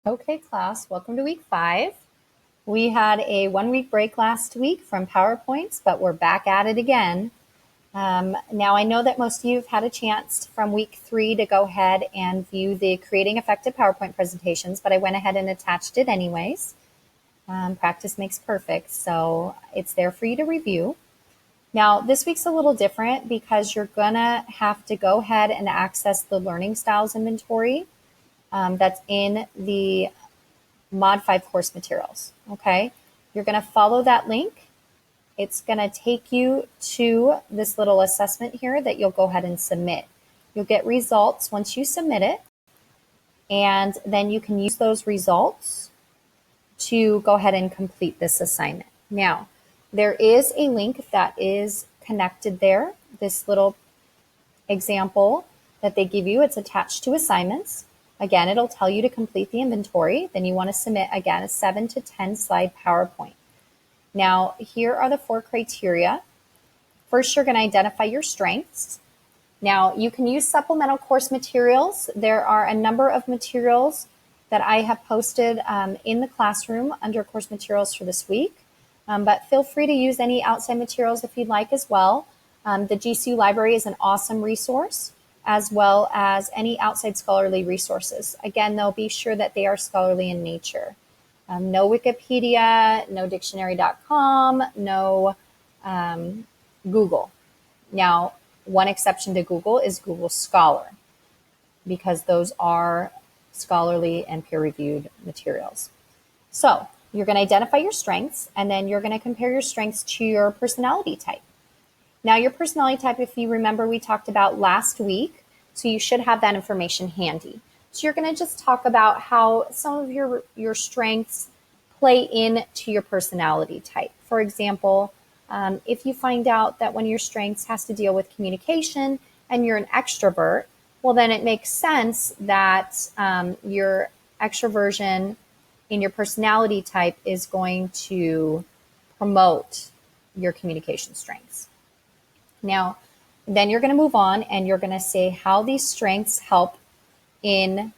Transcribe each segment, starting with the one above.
Okay, class, welcome to week 5. We had a 1-week break last week from PowerPoints, but we're back at it again. Now, I know that most of you have had a chance from week 3 to go ahead and view the Creating Effective PowerPoint presentations, but I went ahead and attached it anyways. Practice makes perfect, so it's there for you to review. Now, this week's a little different because you're going to have to go ahead and access the Learning Styles inventory that's in the Mod 5 course materials, okay? You're going to follow that link. It's going to take you to this little assessment here that you'll go ahead and submit. You'll get results once you submit it, and then you can use those results to go ahead and complete this assignment. Now, there is a link that is connected there, this little example that they give you. It's attached to assignments. Again, it'll tell you to complete the inventory. Then you want to submit, again, a 7 to 10 slide PowerPoint. Now, here are the 4 criteria. First, you're going to identify your strengths. Now, you can use supplemental course materials. There are a number of materials that I have posted in the classroom under course materials for this week, but feel free to use any outside materials if you'd like as well. The GCU library is an awesome resource, as well as any outside scholarly resources. Again, though, be sure that they are scholarly in nature. No Wikipedia, no dictionary.com, no Google. Now, one exception to Google is Google Scholar, because those are scholarly and peer-reviewed materials. So you're going to identify your strengths, and then you're going to compare your strengths to your personality type. Now, your personality type, if you remember, we talked about last week, so you should have that information handy. So you're going to just talk about how some of your strengths play into your personality type. For example, if you find out that one of your strengths has to deal with communication and you're an extrovert, well, then it makes sense that your extroversion in your personality type is going to promote your communication strengths. Now, then you're going to move on and you're going to say how these strengths help in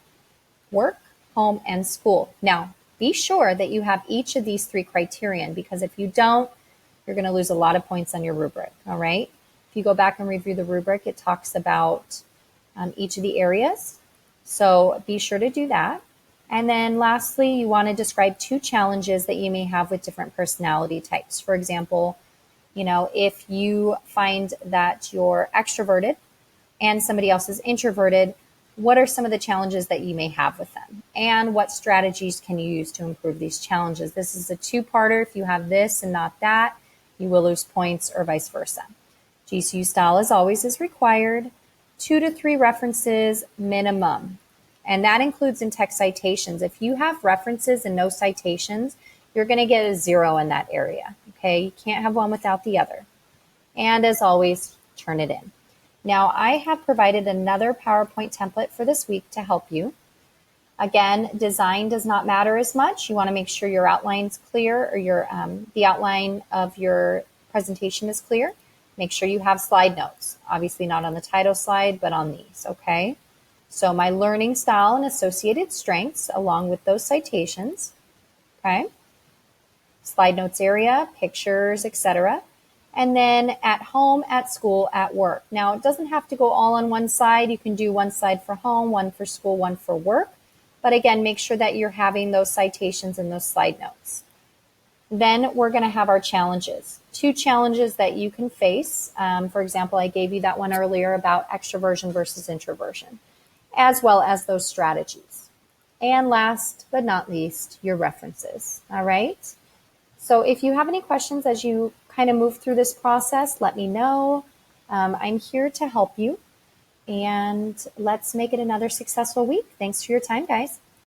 work, home, and school. Now, be sure that you have each of these 3 criterion, because if you don't, you're going to lose a lot of points on your rubric, all right? If you go back and review the rubric, it talks about each of the areas. So be sure to do that. And then lastly, you want to describe 2 challenges that you may have with different personality types. For example, if you find that you're extroverted and somebody else is introverted, what are some of the challenges that you may have with them? And what strategies can you use to improve these challenges? This is a 2-parter. If you have this and not that, you will lose points, or vice versa. GCU style, as always, is required. 2 to 3 references minimum. And that includes in text citations. If you have references and no citations, you're going to get a 0 in that area. Okay, you can't have one without the other. And as always, turn it in. Now, I have provided another PowerPoint template for this week to help you. Again, design does not matter as much. You want to make sure your outline's clear, or the outline of your presentation is clear. Make sure you have slide notes. Obviously not on the title slide, but on these, okay? So my learning style and associated strengths along with those citations, okay? Slide notes area, pictures, etc. And then at home, at school, at work. Now, it doesn't have to go all on one side. You can do one side for home, one for school, one for work. But again, make sure that you're having those citations and those slide notes. Then we're going to have our challenges. 2 challenges that you can face. For example, I gave you that one earlier about extroversion versus introversion, as well as those strategies. And last but not least, your references. All right? So if you have any questions as you kind of move through this process, let me know. I'm here to help you. And let's make it another successful week. Thanks for your time, guys.